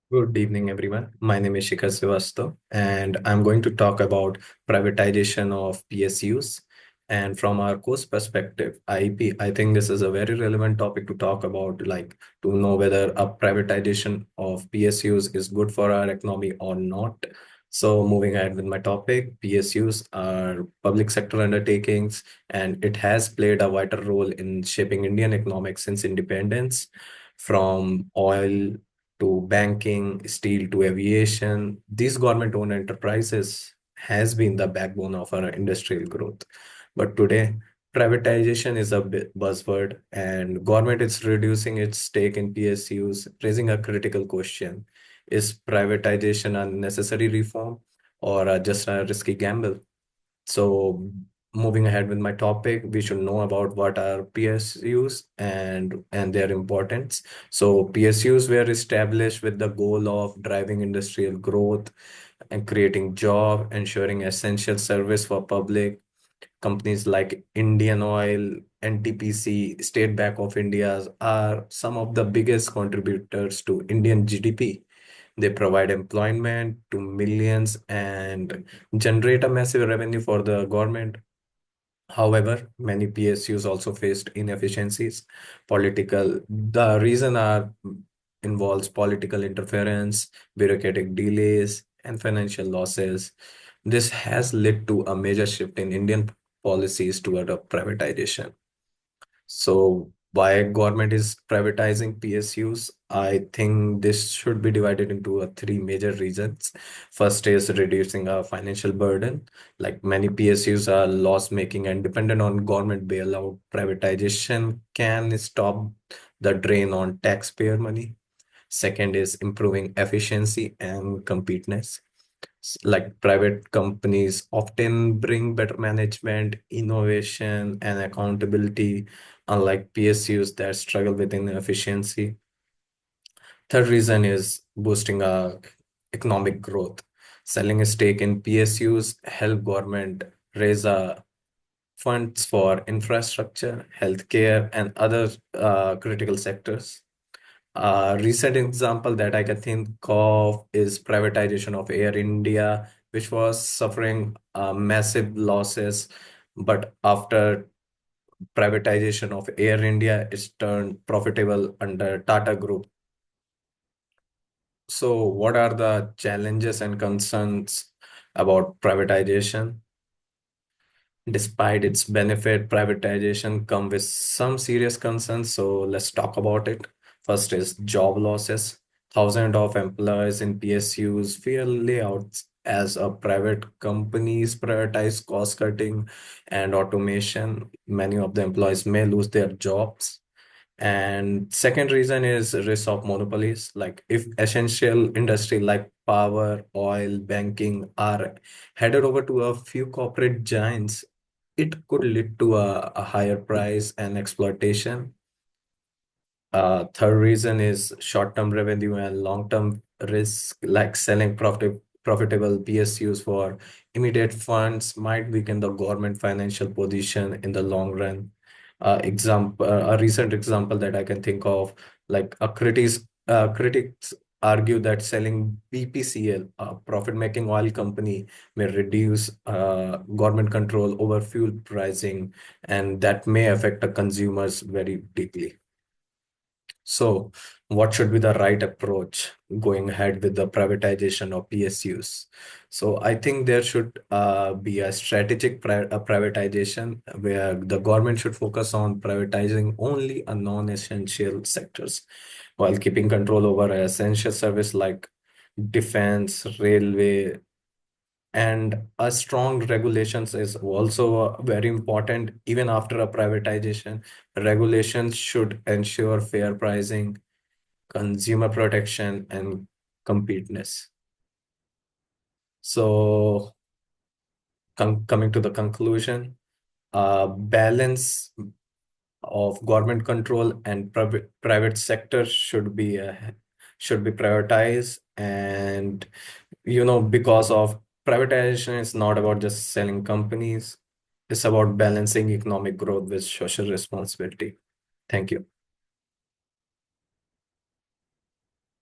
Good evening, everyone. My name is Shikhar Srivastava, and I'm going to talk about privatization of PSUs. And from our course perspective, I think this is a very relevant topic to talk about, like to know whether a privatization of PSUs is good for our economy or not. So, moving ahead with my topic, PSUs are public sector undertakings, and it has played a vital role in shaping Indian economics since independence. From oil to banking, steel to aviation, these government-owned enterprises has been the backbone of our industrial growth. But today, privatization is a buzzword, and government is reducing its stake in PSUs, raising a critical question. Is privatization a necessary reform or just a risky gamble? So moving ahead with my topic, we should know about what are PSUs and their importance. So PSUs were established with the goal of driving industrial growth and creating job, ensuring essential service for public. Companies like Indian Oil, NTPC, State Bank of India are some of the biggest contributors to Indian GDP. They provide employment to millions and generate a massive revenue for the government. However, many PSUs also faced inefficiencies. The reason are involves political interference, bureaucratic delays, and financial losses. This has led to a major shift in Indian policies toward a privatization. So why government is privatizing PSUs? I think this should be divided into three major reasons. First is reducing our financial burden. Like many PSUs are loss making and dependent on government bailout. Privatization can stop the drain on taxpayer money. Second is improving efficiency and competitiveness. Like private companies often bring better management, innovation, and accountability, unlike PSUs that struggle with inefficiency. Third reason is boosting economic growth. Selling a stake in PSUs help government raise funds for infrastructure, healthcare, and other critical sectors. A recent example that I can think of is privatization of Air India, which was suffering massive losses. But after privatization of Air India, it's turned profitable under Tata Group. So, what are the challenges and concerns about privatization? Despite its benefit, privatization come with some serious concerns. So let's talk about it. First is job losses. Thousands of employees in PSUs fear layouts as a private companies prioritize cost cutting and automation. Many of the employees may lose their jobs. And second reason is risk of monopolies. Like if essential industry like power, oil, banking are headed over to a few corporate giants, it could lead to a higher price and exploitation. Third reason is short-term revenue and long-term risk, like selling profitable PSUs for immediate funds might weaken the government financial position in the long run. A recent example that I can think of, like critics argue that selling BPCL, a profit-making oil company, may reduce government control over fuel pricing, and that may affect the consumers very deeply. So, what should be the right approach going ahead with the privatization of PSUs? So, I think there should be a strategic privatization where the government should focus on privatizing only a non-essential sectors while keeping control over essential service like defense, railway, and a strong regulations is also very important. Even after a privatization, regulations should ensure fair pricing, consumer protection, and competitiveness. So, coming to the conclusion, balance of government control and private sector should be prioritized. And because of privatization is not about just selling companies, it's about balancing economic growth with social responsibility. Thank you.